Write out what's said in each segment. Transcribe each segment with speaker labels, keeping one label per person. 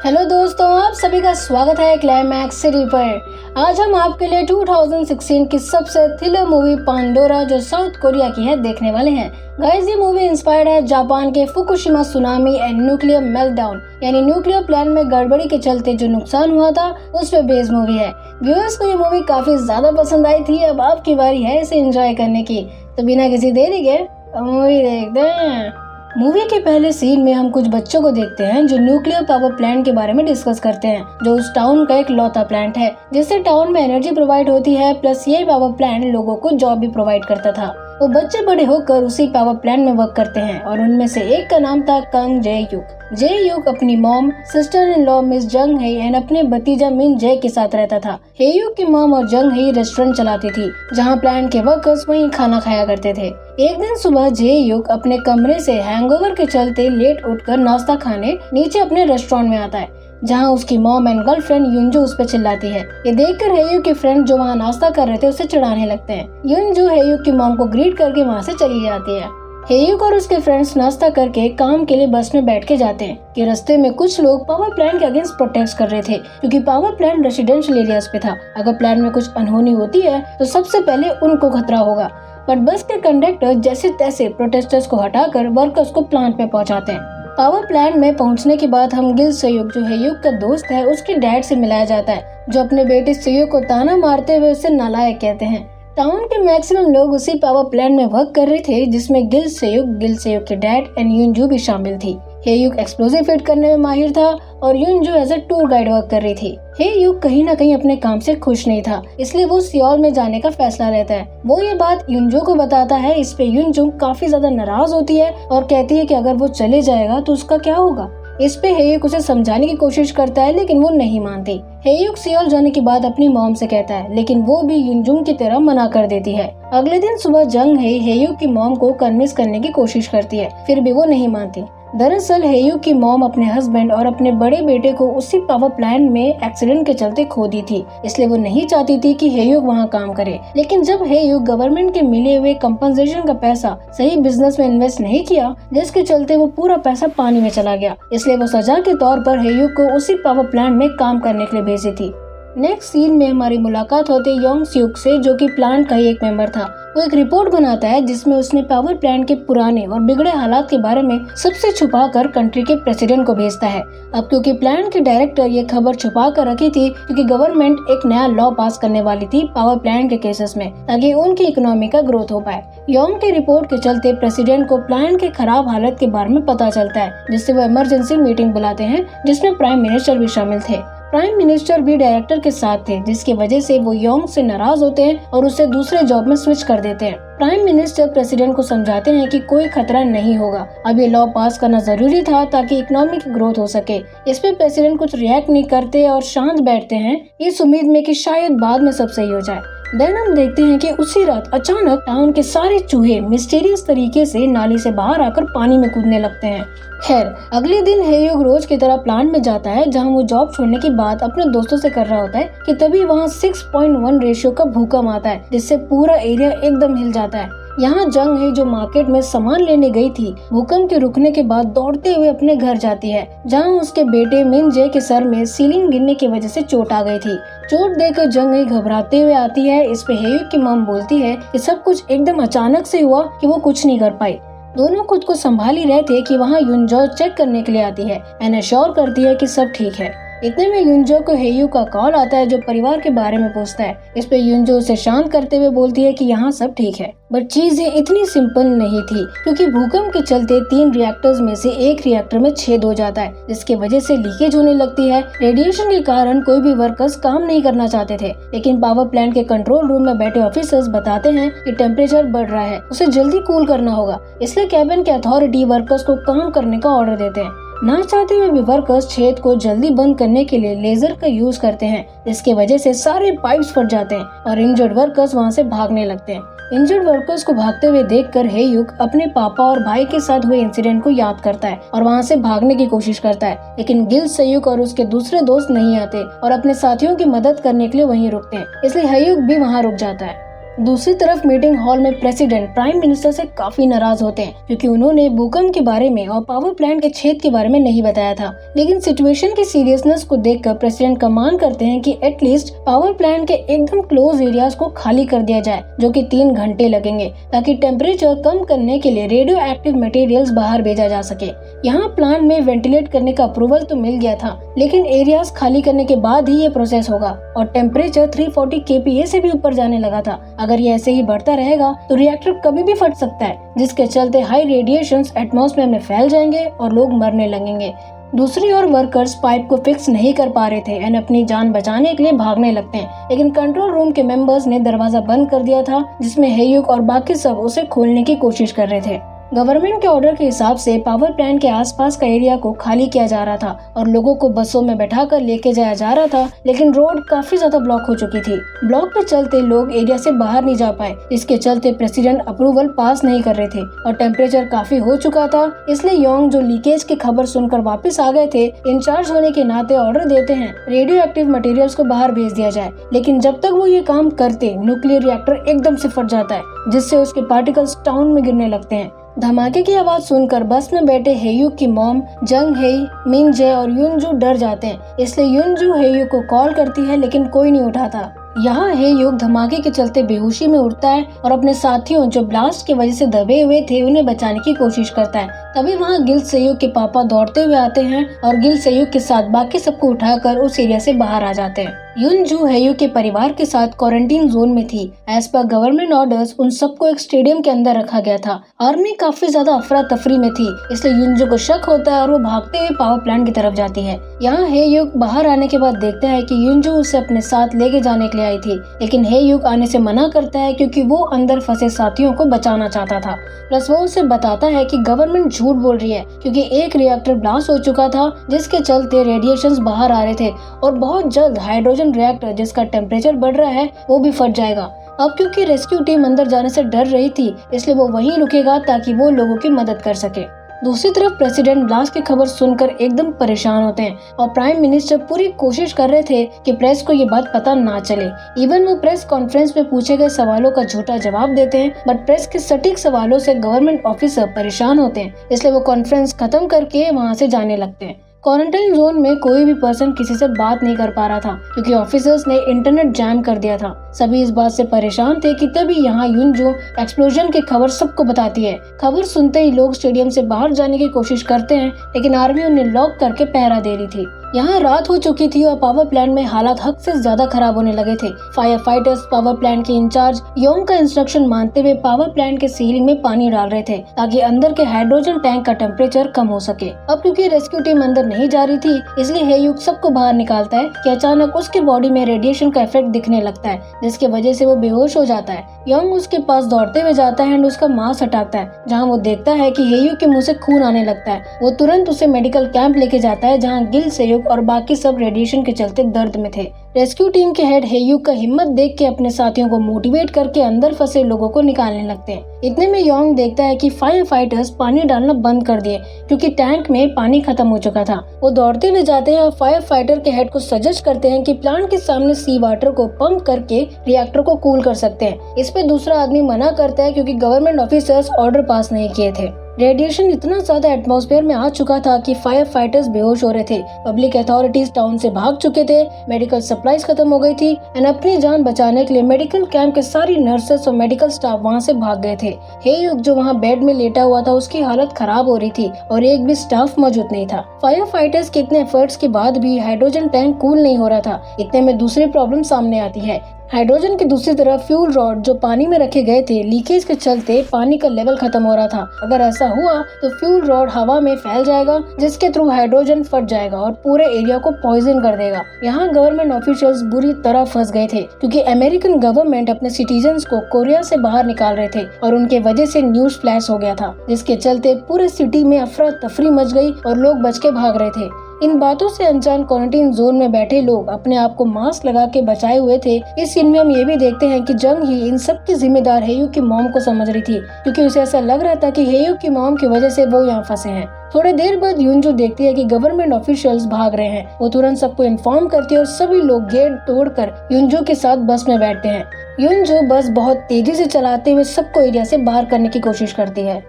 Speaker 1: Hello दोस्तों, आप सभी का स्वागत है क्लाइमैक्स सीरीज पर। आज हम आपके लिए 2016 की सबसे थ्रिलर मूवी पांडोरा जो साउथ कोरिया की है देखने वाले हैं। गाइस, ये मूवी इंस्पायर्ड है जापान के Fukushima tsunami and nuclear meltdown यानी न्यूक्लियर प्लांट में गड़बड़ी के चलते जो नुकसान हुआ था उस पे बेस्ड मूवी है। व्यूअर्स को ये मूवी काफी ज्यादा पसंद आई थी। अब आपकी बारी है इसे एंजॉय करने की, तो बिना किसी देरी के मूवी देखते हैं। मूवी के पहले सीन में हम कुछ बच्चों को देखते हैं जो न्यूक्लियर पावर प्लांट के बारे में डिस्कस करते हैं, जो उस टाउन का एक लौता प्लांट है जिससे टाउन में एनर्जी प्रोवाइड होती है, प्लस ये पावर प्लांट लोगों को जॉब भी प्रोवाइड करता था। वो बच्चे बड़े होकर उसी पावर प्लांट में वर्क करते हैं और उनमें से एक का नाम था कंग जे युक। जे युक अपनी mom, sister in law miss जंग हे एंड अपने भतीजा मिन जे के साथ रहता था। हे युक की मॉम और जंग हे रेस्टोरेंट चलाती थी जहाँ प्लांट के वर्कर्स वहीं खाना खाया करते थे। एक दिन सुबह जे युक अपने कमरे से हैंगओवर के चलते लेट उठकर नाश्ता खाने नीचे अपने रेस्टोरेंट में आता है, जहाँ उसकी मॉम एंड गर्लफ्रेंड युनजू उस पर चिल्लाती है। ये देखकर हेयुक के फ्रेंड जो वहाँ नाश्ता कर रहे थे उसे चिढ़ाने लगते हैं। युनजू हेयुक की मॉम को ग्रीट करके वहाँ से चली जाती है। हेयुक और उसके फ्रेंड्स नाश्ता करके काम के लिए बस में बैठ के जाते हैं कि रास्ते में कुछ लोग पावर प्लांट के अगेंस्ट प्रोटेस्ट कर रहे थे, क्योंकि पावर प्लांट रेसिडेंशियल एरियाज पे था। अगर प्लांट में कुछ अनहोनी होती है तो सबसे पहले उनको खतरा होगा। बट बस के कंडक्टर जैसे तैसे प्रोटेस्टर्स को हटाकर वर्कर्स को प्लांट में पहुंचाते हैं। पावर प्लांट में पहुंचने के बाद हम गिल सेयुक जो हेयुक का दोस्त है उसके डैड से मिलाया जाता है, जो अपने बेटे सेयुक को ताना मारते हुए उसे नालायक कहते हैं। टाउन के मैक्सिमम लोग उसी पावर प्लांट में वर्क कर रहे थे, जिसमें गिल सेयुक के डैड एंड युनजू भी शामिल थी। हेयुक एक्सप्लोजिव फिट करने में माहिर था और Yunju as a tour guide work कर रही थी। हेयुक कहीं न कहीं अपने काम से खुश नहीं था, इसलिए वो सियोल में जाने का फैसला लेता है। वो ये बात युनजू को बताता है। इस पे युनजू काफी ज्यादा नाराज होती है और कहती है कि अगर वो चले जाएगा तो उसका क्या होगा। इस पे हेयुक उसे समझाने की कोशिश करता है, लेकिन वो नहीं मानती। हेयुक सियोल जाने के बाद अपनी मॉम से कहता है, लेकिन वो भी युनजू की तरह मना कर देती है। अगले दिन सुबह जंग हेयुक की मॉम को कन्विंस करने की कोशिश करती है, फिर भी वो नहीं मानती। दरअसल हेयुक की मॉम अपने हस्बैंड और अपने बड़े बेटे को उसी पावर प्लांट में एक्सीडेंट के चलते खो दी थी, इसलिए वो नहीं चाहती थी कि हेयुक वहाँ काम करे। लेकिन जब हेयुक गवर्नमेंट के मिले हुए कंपनसेशन का पैसा सही बिजनेस में इन्वेस्ट नहीं किया, जिसके चलते वो पूरा पैसा पानी में चला गया, इसलिए वो सजा के तौर पर हेयुक को उसी पावर प्लांट में काम करने के लिए भेजी थी। नेक्स्ट सीन में हमारी मुलाकात होती है योंग स्यूक से, जो कि प्लांट का ही एक मेंबर था। वो एक रिपोर्ट बनाता है जिसमें उसने पावर प्लांट के पुराने और बिगड़े हालात के बारे में सबसे छुपाकर कंट्री के प्रेसिडेंट को भेजता है। अब क्योंकि प्लांट के डायरेक्टर ये खबर छुपा कर रखी थी, क्योंकि गवर्नमेंट एक नया लॉ पास करने वाली थी पावर प्लांट के केसेस में, ताकि उनकी इकोनॉमी का ग्रोथ हो पाए। योंग की रिपोर्ट के चलते प्रेसिडेंट को प्लांट के खराब हालत के बारे में पता चलता है, जिससे वो इमरजेंसी मीटिंग बुलाते हैं, जिसमें प्राइम मिनिस्टर भी शामिल थे। प्राइम मिनिस्टर भी डायरेक्टर के साथ थे, जिसकी वजह से वो योंग से नाराज होते हैं और उसे दूसरे जॉब में स्विच कर देते हैं। प्राइम मिनिस्टर प्रेसिडेंट को समझाते हैं कि कोई खतरा नहीं होगा, अब ये लॉ पास करना जरूरी था ताकि इकोनॉमी की ग्रोथ हो सके। इस पे प्रेसिडेंट कुछ रिएक्ट नहीं करते और शांत बैठते हैं, इस उम्मीद में कि शायद बाद में सब सही हो जाए। देन हम देखते हैं कि उसी रात अचानक टाउन के सारे चूहे मिस्टीरियस तरीके से नाली से बाहर आकर पानी में कूदने लगते हैं। खैर, अगले दिन हेयुक रोज की तरह प्लांट में जाता है, जहां वो जॉब छोड़ने की बात अपने दोस्तों से कर रहा होता है कि तभी वहां 6.1 रेशियो का भूकंप आता है, जिससे पूरा एरिया एकदम हिल जाता है। यहाँ जंग है जो मार्केट में सामान लेने गई थी, भूकंप के रुकने के बाद दौड़ते हुए अपने घर जाती है, जहाँ उसके बेटे मिन जे के सर में सीलिंग गिरने की वजह से चोट आ गई थी। चोट देकर जंग है घबराते हुए आती है। इस पे हेयुक की मॉम बोलती है कि सब कुछ एकदम अचानक से हुआ कि वो कुछ नहीं कर पाई। दोनों खुद को संभाल ही रहे थे कि वहाँ युनजो चेक करने के लिए आती है एंड एश्योर करती है कि सब ठीक है। इतने में युनजो को हेयुक का कॉल आता है, जो परिवार के बारे में पूछता है। इस पे युनजो उसे शांत करते हुए बोलती है कि यहाँ सब ठीक है। बट चीजें इतनी सिंपल नहीं थी, क्योंकि भूकंप के चलते 3 रिएक्टर्स में से एक रिएक्टर में छेद हो जाता है, जिसकी वजह से लीकेज होने लगती है। रेडिएशन के कारण कोई भी वर्कर्स काम नहीं करना चाहते थे, लेकिन पावर प्लांट के कंट्रोल रूम में बैठे ऑफिसर्स बताते हैं कि टेम्परेचर बढ़ रहा है, उसे जल्दी कूल करना होगा। इसलिए कैबिन के अथॉरिटी वर्कर्स को काम करने का ऑर्डर देते हैं। ना चाहते हुए भी वर्कर्स छेद को जल्दी बंद करने के लिए लेजर का यूज करते हैं, जिसकी वजह से सारे पाइप्स फट जाते हैं और इंजर्ड वर्कर्स वहां से भागने लगते हैं। इंजर्ड वर्कर्स को भागते हुए देखकर हेयुक अपने पापा और भाई के साथ हुए इंसिडेंट को याद करता है और वहां से भागने की कोशिश करता है, लेकिन गिल सेयुक और उसके दूसरे दोस्त नहीं आते और अपने साथियों की मदद करने के लिए वहीं रुकते हैं, इसलिए हेयुक भी वहां रुक जाता है। दूसरी तरफ मीटिंग हॉल में प्रेसिडेंट प्राइम मिनिस्टर से काफी नाराज होते हैं क्योंकि उन्होंने भूकंप के बारे में और पावर प्लांट के छेद के बारे में नहीं बताया था। लेकिन सिचुएशन की सीरियसनेस को देखकर प्रेसिडेंट का मान करते हैं कि एटलीस्ट पावर प्लांट के एकदम क्लोज एरियाज को खाली कर दिया जाए, जो कि 3 घंटे लगेंगे, ताकि टेम्परेचर कम करने के लिए रेडियो एक्टिव मटेरियल्स बाहर भेजा जा सके। यहाँ प्लांट में वेंटिलेट करने का अप्रूवल तो मिल गया था, लेकिन एरियाज खाली करने के बाद ही ये प्रोसेस होगा और टेम्परेचर 340 kPa से भी ऊपर जाने लगा था। अगर ये ऐसे ही बढ़ता रहेगा तो रिएक्टर कभी भी फट सकता है, जिसके चलते हाई रेडिएशंस एटमॉस्फेयर में फैल जाएंगे और लोग मरने लगेंगे। दूसरी ओर वर्कर्स पाइप को फिक्स नहीं कर पा रहे थे एंड अपनी जान बचाने के लिए भागने लगते हैं, लेकिन कंट्रोल रूम के मेंबर्स ने दरवाजा बंद कर दिया था, जिसमें हेयुक और बाकी सब उसे खोलने की कोशिश कर रहे थे। गवर्नमेंट के ऑर्डर के हिसाब से पावर प्लांट के आसपास का एरिया को खाली किया जा रहा था और लोगों को बसों में बैठाकर लेके जाया जा रहा था, लेकिन रोड काफी ज्यादा ब्लॉक हो चुकी थी। ब्लॉक के चलते लोग एरिया से बाहर नहीं जा पाए, इसके चलते प्रेसिडेंट अप्रूवल पास नहीं कर रहे थे और टेम्परेचर काफी हो चुका था। इसलिए योंग, जो लीकेज की खबर सुनकर वापस आ गए थे, इंचार्ज होने के नाते ऑर्डर देते हैं रेडियो एक्टिव मटेरियल्स को बाहर भेज दिया जाए। लेकिन जब तक वो ये काम करते, न्यूक्लियर रिएक्टर एकदम से फट जाता है, जिससे उसके पार्टिकल्स टाउन में गिरने लगते हैं। धमाके की आवाज सुनकर बस में बैठे हेयुक की मॉम जंग हेई, मिन जे और युनजू डर जाते हैं। इसलिए युनजू हेयुक को कॉल करती है, लेकिन कोई नहीं उठाता। यहाँ हेयुक धमाके के चलते बेहोशी में उठता है और अपने साथियों जो ब्लास्ट की वजह से दबे हुए थे उन्हें बचाने की कोशिश करता है। तभी वहाँ गिल सेयुक के पापा दौड़ते हुए आते हैं और गिल सेयुक के साथ बाकी सबको उठाकर उस एरिया से बाहर आ जाते हैं। युनजू हेयुक के परिवार के साथ क्वारंटीन जोन में थी। एज पर गवर्नमेंट ऑर्डर्स उन सबको एक स्टेडियम के अंदर रखा गया था। आर्मी काफी ज्यादा अफरा तफरी में थी, इसलिए युनजू को शक होता है और वो भागते हुए पावर प्लांट की तरफ जाती है। यहाँ हेयुक बाहर आने के बाद देखता है कि युनजू उसे अपने साथ लेके जाने के लिए आई थी, लेकिन हेयुक आने से मना करता है क्योंकि वो अंदर फंसे साथियों को बचाना चाहता था। प्लस वो उसे बताता है कि गवर्नमेंट झूठ बोल रही है क्योंकि एक रिएक्टर ब्लास्ट हो चुका था, जिसके चलते रेडिएशंस बाहर आ रहे थे और बहुत जल्द हाइड्रोजन रिएक्टर, जिसका टेम्परेचर बढ़ रहा है, वो भी फट जाएगा। अब क्योंकि रेस्क्यू टीम अंदर जाने से डर रही थी, इसलिए वो वहीं रुकेगा ताकि वो लोगों की मदद कर सके। दूसरी तरफ प्रेसिडेंट ब्लास्ट की खबर सुनकर एकदम परेशान होते हैं और प्राइम मिनिस्टर पूरी कोशिश कर रहे थे कि प्रेस को ये बात पता ना चले। इवन वो प्रेस कॉन्फ्रेंस में पूछे गए सवालों का झूठा जवाब देते हैं, बट प्रेस के सटीक सवालों से गवर्नमेंट ऑफिसर परेशान होते हैं, इसलिए वो कॉन्फ्रेंस खत्म करके वहाँ से जाने लगते हैं। क्वारंटाइन जोन में कोई भी पर्सन किसी से बात नहीं कर पा रहा था क्योंकि ऑफिसर्स ने इंटरनेट जैम कर दिया था। सभी इस बात से परेशान थे कि तभी यहाँ युनजू एक्सप्लोजन की खबर सबको बताती है। खबर सुनते ही लोग स्टेडियम से बाहर जाने की कोशिश करते हैं, लेकिन आर्मी उन्हें लॉक करके पहरा दे रही थी। यहाँ रात हो चुकी थी और पावर प्लांट में हालात हद से ज्यादा खराब होने लगे थे। फायर फाइटर्स पावर प्लांट के इंचार्ज योंग का इंस्ट्रक्शन मानते हुए पावर प्लांट के सीलिंग में पानी डाल रहे थे ताकि अंदर के हाइड्रोजन टैंक का टेम्परेचर कम हो सके। अब क्योंकि रेस्क्यू टीम अंदर नहीं जा रही थी, इसलिए हेयुक सबको बाहर निकालता है कि अचानक उसके बॉडी में रेडिएशन का इफेक्ट दिखने लगता है, जिसकी वजह से वो बेहोश हो जाता है। योंग उसके पास दौड़ते हुए जाता है और उसका मास्क हटाता है, जहाँ वो देखता है कि हेयुक के मुंह से खून आने लगता है। वो तुरंत उसे मेडिकल कैंप लेके जाता है, जहाँ गिल सेयुक और बाकी सब रेडिएशन के चलते दर्द में थे। रेस्क्यू टीम के हेड हेयुक का हिम्मत देख के अपने साथियों को मोटिवेट करके अंदर फंसे लोगों को निकालने लगते हैं। इतने में योंग देखता है कि फायर फाइटर्स पानी डालना बंद कर दिए क्योंकि टैंक में पानी खत्म हो चुका था। वो दौड़ते हुए जाते हैं और फायर फाइटर के हेड को सजेस्ट करते हैं कि प्लांट के सामने सी वाटर को पंप करके रिएक्टर को कूल कर सकते हैं। इस पे दूसरा आदमी मना करता है क्योंकि गवर्नमेंट ऑफिसर्स ऑर्डर पास नहीं किए थे। रेडिएशन इतना ज्यादा एटमॉस्फेयर में आ चुका था कि फायर फाइटर्स बेहोश हो रहे थे। पब्लिक अथॉरिटीज टाउन से भाग चुके थे, मेडिकल सप्लाईज खत्म हो गई थी एंड अपनी जान बचाने के लिए मेडिकल कैंप के सारी नर्सेस और मेडिकल स्टाफ वहाँ से भाग गए थे। हेयुक जो वहाँ बेड में लेटा हुआ था, उसकी हालत खराब हो रही थी और एक भी स्टाफ मौजूद नहीं था। फायर फाइटर्स के इतने एफर्ट्स के बाद भी हाइड्रोजन टैंक कूल नहीं हो रहा था। इतने में दूसरी प्रॉब्लम सामने आती है। हाइड्रोजन की दूसरी तरफ फ्यूल रॉड जो पानी में रखे गए थे, लीकेज के चलते पानी का लेवल खत्म हो रहा था। अगर ऐसा हुआ तो फ्यूल रॉड हवा में फैल जाएगा, जिसके थ्रू हाइड्रोजन फट जाएगा और पूरे एरिया को पॉइजन कर देगा। यहाँ गवर्नमेंट ऑफिशियल्स बुरी तरह फंस गए थे क्योंकि अमेरिकन गवर्नमेंट अपने सिटीजन्स को कोरिया से बाहर निकाल रहे थे और उनके वजह से न्यूज फ्लैश हो गया था, जिसके चलते पूरे सिटी में अफरा तफरी मच गई और लोग बच के भाग रहे थे। इन बातों से अनजान क्वारंटीन जोन में बैठे लोग अपने आप को मास्क लगा के बचाए हुए थे। इस सीन में हम ये भी देखते हैं कि जंग ही इन सब की जिम्मेदार हेयुक की मॉम को समझ रही थी क्योंकि उसे ऐसा लग रहा था कि हेयुक की मॉम की वजह से वो यहाँ फंसे हैं। थोड़ी देर बाद युनजू देखती है कि गवर्नमेंट ऑफिशियल्स भाग रहे हैं। वो तुरंत सबको इन्फॉर्म करती है और सभी लोग गेट तोड़कर युनजू के साथ बस में बैठते हैं। यून जो बस बहुत तेजी से चलाते हुए सबको एरिया से बाहर करने की कोशिश करती है।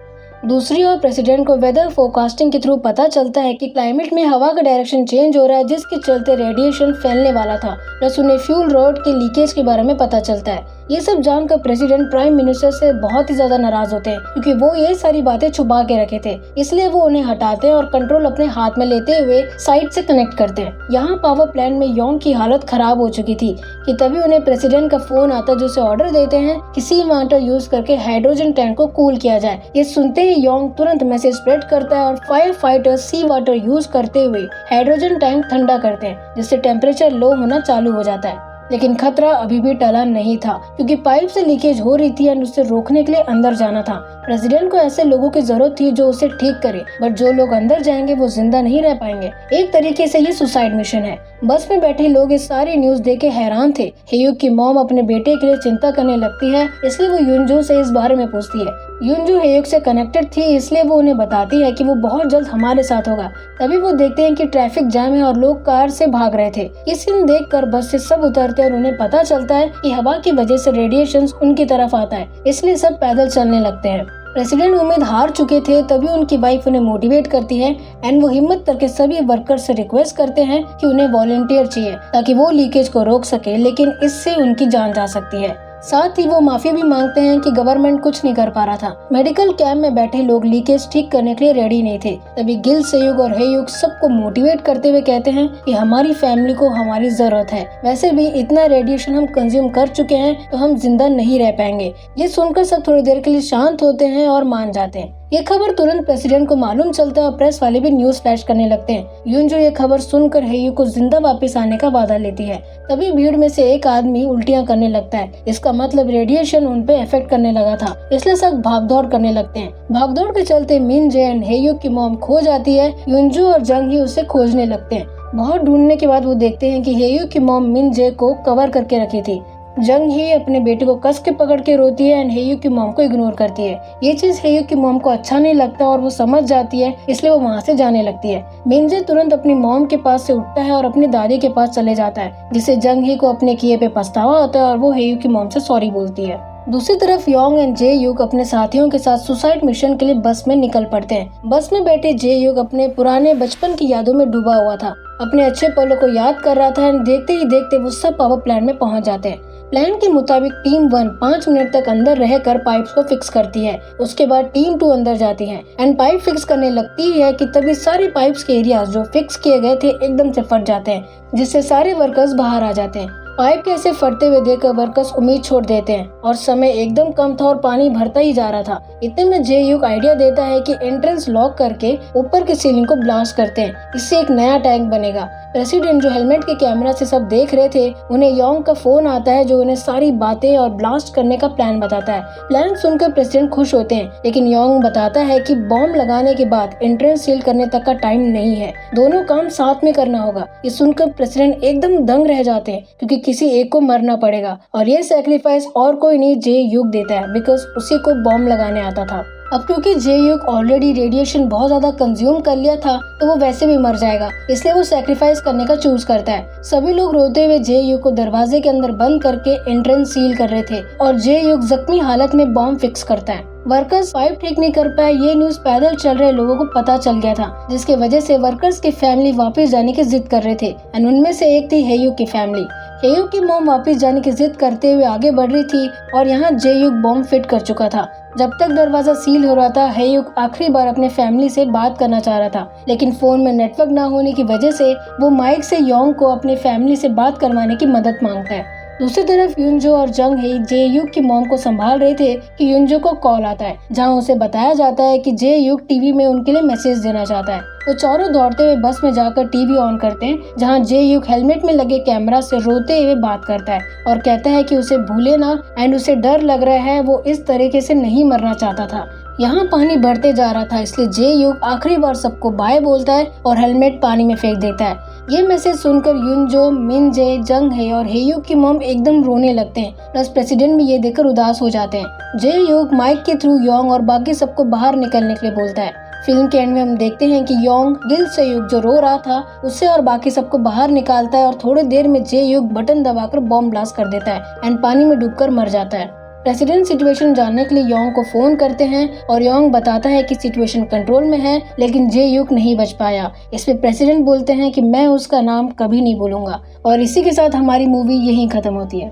Speaker 1: दूसरी ओर प्रेसिडेंट को वेदर फोरकास्टिंग के थ्रू पता चलता है कि क्लाइमेट में हवा का डायरेक्शन चेंज हो रहा है, जिसके चलते रेडिएशन फैलने वाला था। प्लस उन्हें फ्यूल रोड के लीकेज के बारे में पता चलता है। ये सब जानकर प्रेसिडेंट प्राइम मिनिस्टर से बहुत ही ज्यादा नाराज होते हैं, क्योंकि वो ये सारी बातें छुपा के रखे थे। इसलिए वो उन्हें हटाते हैं और कंट्रोल अपने हाथ में लेते हुए साइड से कनेक्ट करते हैं। यहाँ पावर प्लांट में योंग की हालत खराब हो चुकी थी कि तभी उन्हें प्रेसिडेंट का फोन आता है, जो उसे ऑर्डर देते हैं कि सी वाटर यूज करके हाइड्रोजन टैंक को कूल किया जाए। ये सुनते ही योंग तुरंत मैसेज स्प्रेड करता है और फायर फाइटर्स सी वाटर यूज करते हुए हाइड्रोजन टैंक ठंडा करते हैं, जिससे टेम्परेचर लो होना चालू हो जाता है। लेकिन खतरा अभी भी टला नहीं था, क्योंकि पाइप से लीकेज हो रही थी और उसे रोकने के लिए अंदर जाना था। प्रेसिडेंट को ऐसे लोगों की जरूरत थी जो उसे ठीक करे, बट जो लोग अंदर जाएंगे वो जिंदा नहीं रह पाएंगे। एक तरीके से ये सुसाइड मिशन है। बस में बैठे लोग इस सारी न्यूज देख के हैरान थे। हेयुक की मॉम अपने बेटे के लिए चिंता करने लगती है, इसलिए वो युनजो से इस बारे में पूछती है। युनजो हेयुक से कनेक्टेड थी, इसलिए वो उन्हें बताती है कि वो बहुत जल्द हमारे साथ होगा। तभी वो देखते हैं कि ट्रैफिक जाम है और लोग कार से भाग रहे थे। ये सीन देखकर बस से सब उतरते हैं और उन्हें पता चलता है कि हवा की वजह से रेडिएशन उनकी तरफ आता है, इसलिए सब पैदल चलने लगते हैं। प्रेसिडेंट उम्मीद हार चुके थे, तभी उनकी वाइफ उन्हें मोटिवेट करती है एंड वो हिम्मत करके सभी वर्कर से रिक्वेस्ट करते हैं कि उन्हें वॉलंटियर चाहिए ताकि वो लीकेज को रोक सके, लेकिन इससे उनकी जान जा सकती है। साथ ही वो माफी भी मांगते हैं कि गवर्नमेंट कुछ नहीं कर पा रहा था। मेडिकल कैंप में बैठे लोग लीकेज ठीक करने के लिए रेडी नहीं थे। तभी गिल, सेयुग और हेयुक सबको मोटिवेट करते हुए कहते हैं कि हमारी फैमिली को हमारी जरूरत है। वैसे भी इतना रेडिएशन हम कंज्यूम कर चुके हैं तो हम जिंदा नहीं रह पाएंगे। ये सुनकर सब थोड़ी देर के लिए शांत होते हैं और मान जाते हैं। ये खबर तुरंत प्रेसिडेंट को मालूम चलता है और प्रेस वाले भी न्यूज फ्लैश करने लगते हैं। युनजो ये खबर सुनकर हेयुक को जिंदा वापस आने का वादा लेती है। तभी भीड़ में से एक आदमी उल्टियां करने लगता है। इसका मतलब रेडिएशन उन पे इफेक्ट करने लगा था, इसलिए सब भागदौड़ करने लगते हैं। भागदौड़ के चलते मिन जे एंड हेयुक की मॉम खो जाती है। युनजो और जंग ही उसे खोजने लगते हैं। बहुत ढूंढने के बाद वो देखते हैं कि हेयुक की मॉम मिन जे को कवर करके रखी थी। जंग ही अपने बेटे को कस के पकड़ के रोती है एंड हेयुक की मॉम को इग्नोर करती है। ये चीज हेयुक की मॉम को अच्छा नहीं लगता और वो समझ जाती है, इसलिए वो वहाँ से जाने लगती है। मिनजे तुरंत अपनी मॉम के पास से उठता है और अपनी दादी के पास चले जाता है, जिससे जंग ही को अपने किए पे पछतावा होता है और वो हेयुक की मॉम से सॉरी बोलती है। दूसरी तरफ योंग एंड जे युग अपने साथियों के साथ सुसाइड मिशन के लिए बस में निकल पड़ते हैं। बस में बैठे जे युग अपने पुराने बचपन की यादों में डूबा हुआ था, अपने अच्छे पलों को याद कर रहा था। देखते ही देखते वो सब पावर प्लांट में पहुंच जाते हैं। प्लान के मुताबिक टीम 1 5 मिनट तक अंदर रहकर पाइप्स को फिक्स करती है। उसके बाद टीम 2 अंदर जाती है एंड पाइप फिक्स करने लगती है कि तभी सारे पाइप्स के एरियाज जो फिक्स किए गए थे एकदम से फट जाते हैं, जिससे सारे वर्कर्स बाहर आ जाते हैं। पाइप के ऐसे फटते हुए देखकर वर्कर्स उम्मीद छोड़ देते हैं और समय एकदम कम था और पानी भरता ही जा रहा था। इतने में जे युग आइडिया देता है कि एंट्रेंस लॉक करके ऊपर की सीलिंग को ब्लास्ट करते हैं, इससे एक नया टैंक बनेगा। प्रेसिडेंट जो हेलमेट के कैमरा से सब देख रहे थे, उन्हें योंग का फोन आता है जो उन्हें सारी बातें और ब्लास्ट करने का प्लान बताता है। प्लान सुनकर प्रेसिडेंट खुश होते हैं, लेकिन योंग बताता है कि बॉम्ब लगाने के बाद एंट्रेंस सील करने तक का टाइम नहीं है, दोनों काम साथ में करना होगा। ये सुनकर प्रेसिडेंट एकदम दंग रह जाते हैं, क्योंकि किसी एक को मरना पड़ेगा और ये सैक्रिफाइस और कोई नहीं जे युग देता है, बिकॉज उसी को बॉम्ब लगाने आता था। अब क्योंकि जे युग ऑलरेडी रेडिएशन बहुत ज्यादा कंज्यूम कर लिया था, तो वो वैसे भी मर जाएगा, इसलिए वो सैक्रिफाइस करने का चूज करता है। सभी लोग रोते हुए जे युग को दरवाजे के अंदर बंद करके एंट्रेंस सील कर रहे थे और जे युग जख्मी हालत में बॉम्ब फिक्स करता है। वर्कर्स पाइप ठीक नहीं कर पाए, ये न्यूज पैदल चल रहे लोगों को पता चल गया था, जिसके वजह से वर्कर्स की फैमिली वापस जाने की जिद कर रहे थे एंड उनमें से एक थी हेयुक की फैमिली। हेयुक की मॉम वापस जाने की जिद करते हुए आगे बढ़ रही थी और यहाँ जे युग बॉम्ब फिट कर चुका था। जब तक दरवाजा सील हो रहा था, हेयुक आखिरी बार अपने फैमिली से बात करना चाह रहा था, लेकिन फोन में नेटवर्क ना होने की वजह से वो माइक से योंग को अपने फैमिली से बात करवाने की मदद मांगता है। दूसरी तरफ युनजो और जंग ही जे युग की मॉम को संभाल रहे थे कि युनजो को कॉल आता है, जहां उसे बताया जाता है कि जे युग टीवी में उनके लिए मैसेज देना चाहता है। वो चारों दौड़ते हुए बस में जाकर टीवी ऑन करते हैं, जहां जे युग हेलमेट में लगे कैमरा से रोते हुए बात करता है और कहता है कि उसे भूले ना एंड उसे डर लग रहा है, वो इस तरीके से नहीं मरना चाहता था। यहाँ पानी बढ़ते जा रहा था, इसलिए जे युग आखिरी बार सबको बाय बोलता है और हेलमेट पानी में फेंक देता है। ये मैसेज सुनकर युनजो, मिनजे, जंग हे और हेयुक की मॉम एकदम रोने लगते हैं। प्लस प्रेसिडेंट भी ये देखकर उदास हो जाते हैं। जे युग माइक के थ्रू योंग और बाकी सबको बाहर निकलने के लिए बोलता है। फिल्म के एंड में हम देखते हैं कि योंग गिल सेयुग जो रो रहा था उससे और बाकी सबको बाहर निकालता है और थोड़ी देर में जे युग बटन दबाकर बॉम्ब ब्लास्ट कर देता है एंड पानी में डूबकर मर जाता है। प्रेसिडेंट सिचुएशन जानने के लिए योंग को फोन करते हैं और योंग बताता है कि सिचुएशन कंट्रोल में है लेकिन जे युग नहीं बच पाया। इस पे प्रेसिडेंट बोलते हैं कि मैं उसका नाम कभी नहीं भूलूंगा और इसी के साथ हमारी मूवी यहीं खत्म होती है।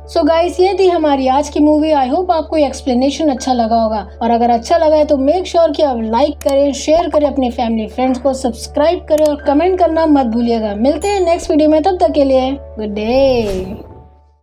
Speaker 1: सो गाइस, ये थी हमारी आज की मूवी। आई होप आपको ये एक्सप्लेनेशन अच्छा लगा होगा और अगर अच्छा लगा है तो मेक श्योर कि आप लाइक करें, शेयर करें अपने फैमिली फ्रेंड्स को, सब्सक्राइब करें और कमेंट करना मत भूलिएगा। मिलते हैं नेक्स्ट वीडियो में, तब तक के लिए गुड डे।